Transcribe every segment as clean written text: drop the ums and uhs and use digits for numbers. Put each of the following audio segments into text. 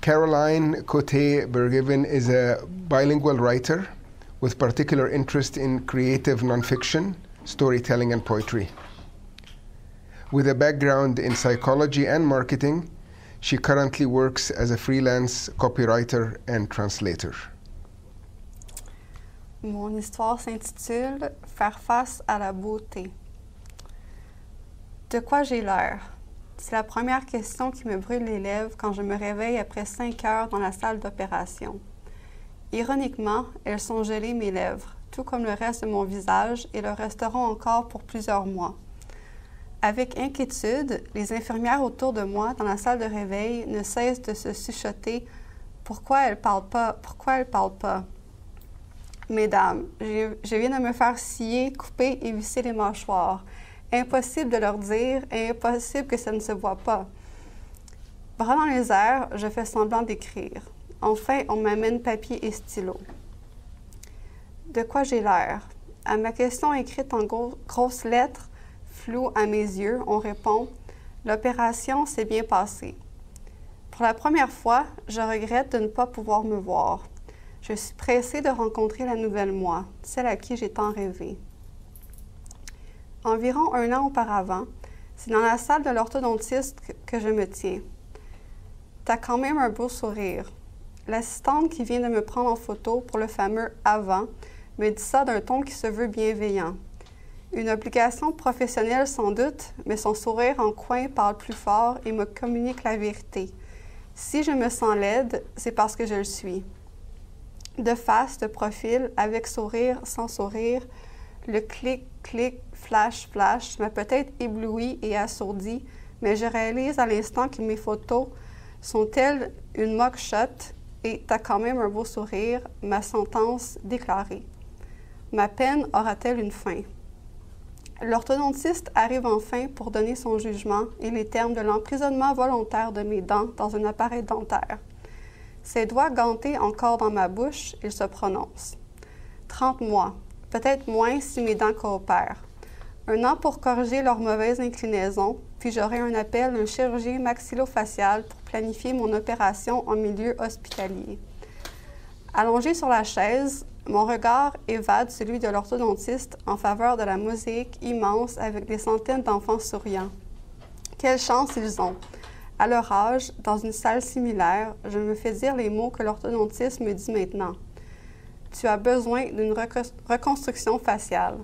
Caroline Coté-Bergevin is a bilingual writer with particular interest in creative nonfiction, storytelling, and poetry. With a background in psychology and marketing, she currently works as a freelance copywriter and translator. Mon histoire s'intitule « Faire face à la beauté ». De quoi j'ai l'air? C'est la première question qui me brûle les lèvres quand je me réveille après 5 heures dans la salle d'opération. Ironiquement, elles sont gelées mes lèvres, tout comme le reste de mon visage, et le resteront encore pour plusieurs mois. Avec inquiétude, les infirmières autour de moi dans la salle de réveil ne cessent de se chuchoter « Pourquoi elle parle pas? Pourquoi elle parle pas? » Mesdames, je viens de me faire scier, couper et visser les mâchoires. Impossible de leur dire, et impossible que ça ne se voit pas. Bras dans les airs, je fais semblant d'écrire. Enfin, on m'amène papier et stylo. De quoi j'ai l'air? À ma question écrite en grosses lettres, floue à mes yeux, on répond « L'opération s'est bien passée. » Pour la première fois, je regrette de ne pas pouvoir me voir. Je suis pressée de rencontrer la nouvelle moi, celle à qui j'ai tant rêvé. Environ 1 an auparavant, c'est dans la salle de l'orthodontiste que je me tiens. T'as quand même un beau sourire. L'assistante qui vient de me prendre en photo pour le fameux « avant » me dit ça d'un ton qui se veut bienveillant. Une obligation professionnelle sans doute, mais son sourire en coin parle plus fort et me communique la vérité. Si je me sens laide, c'est parce que je le suis. De face, de profil, avec sourire, sans sourire, le clic, clic, flash, flash m'a peut-être ébloui et assourdi, mais je réalise à l'instant que mes photos sont-elles une mock shot et t'as quand même un beau sourire, ma sentence déclarée. Ma peine aura-t-elle une fin? L'orthodontiste arrive enfin pour donner son jugement et les termes de l'emprisonnement volontaire de mes dents dans un appareil dentaire. Ses doigts gantés encore dans ma bouche, il se prononce. 30 mois, peut-être moins si mes dents coopèrent. 1 an pour corriger leur mauvaise inclinaison, puis j'aurai un appel d'un chirurgien maxillofacial pour planifier mon opération en milieu hospitalier. Allongé sur la chaise, mon regard évade celui de l'orthodontiste en faveur de la mosaïque immense avec des centaines d'enfants souriants. Quelle chance ils ont! À leur âge, dans une salle similaire, je me fais dire les mots que l'orthodontiste me dit maintenant. Tu as besoin d'une reconstruction faciale.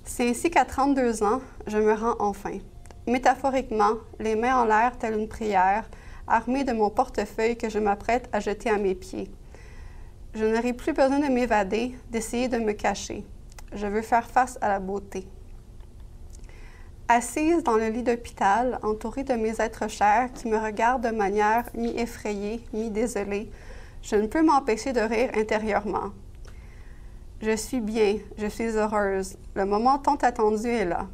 C'est ainsi qu'à 32 ans, je me rends enfin. Métaphoriquement, les mains en l'air telle une prière, armée de mon portefeuille que je m'apprête à jeter à mes pieds. Je n'aurai plus besoin de m'évader, d'essayer de me cacher. Je veux faire face à la beauté. Assise dans le lit d'hôpital, entourée de mes êtres chers qui me regardent de manière mi-effrayée, mi-désolée, je ne peux m'empêcher de rire intérieurement. Je suis bien, je suis heureuse. Le moment tant attendu est là.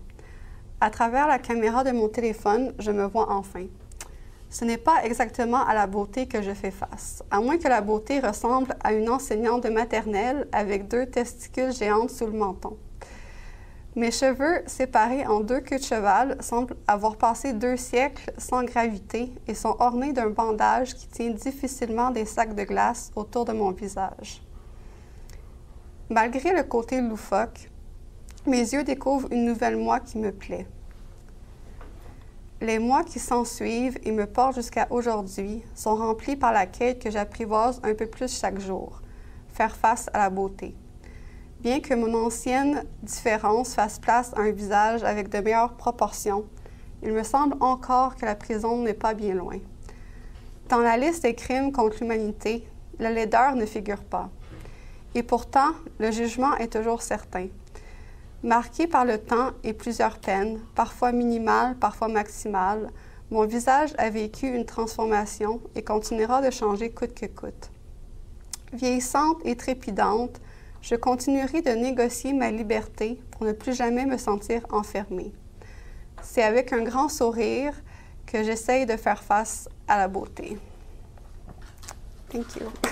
À travers la caméra de mon téléphone, je me vois enfin. Ce n'est pas exactement à la beauté que je fais face, à moins que la beauté ressemble à une enseignante de maternelle avec 2 testicules géantes sous le menton. Mes cheveux, séparés en 2 queues de cheval, semblent avoir passé 2 siècles sans gravité et sont ornés d'un bandage qui tient difficilement des sacs de glace autour de mon visage. Malgré le côté loufoque, mes yeux découvrent une nouvelle moi qui me plaît. Les mois qui s'ensuivent et me portent jusqu'à aujourd'hui sont remplis par la quête que j'apprivoise un peu plus chaque jour, faire face à la beauté. Bien que mon ancienne différence fasse place à un visage avec de meilleures proportions, il me semble encore que la prison n'est pas bien loin. Dans la liste des crimes contre l'humanité, la laideur ne figure pas. Et pourtant, le jugement est toujours certain. Marqué par le temps et plusieurs peines, parfois minimales, parfois maximales, mon visage a vécu une transformation et continuera de changer coûte que coûte. Vieillissante et trépidante, je continuerai de négocier ma liberté pour ne plus jamais me sentir enfermée. C'est avec un grand sourire que j'essaye de faire face à la beauté. Thank you.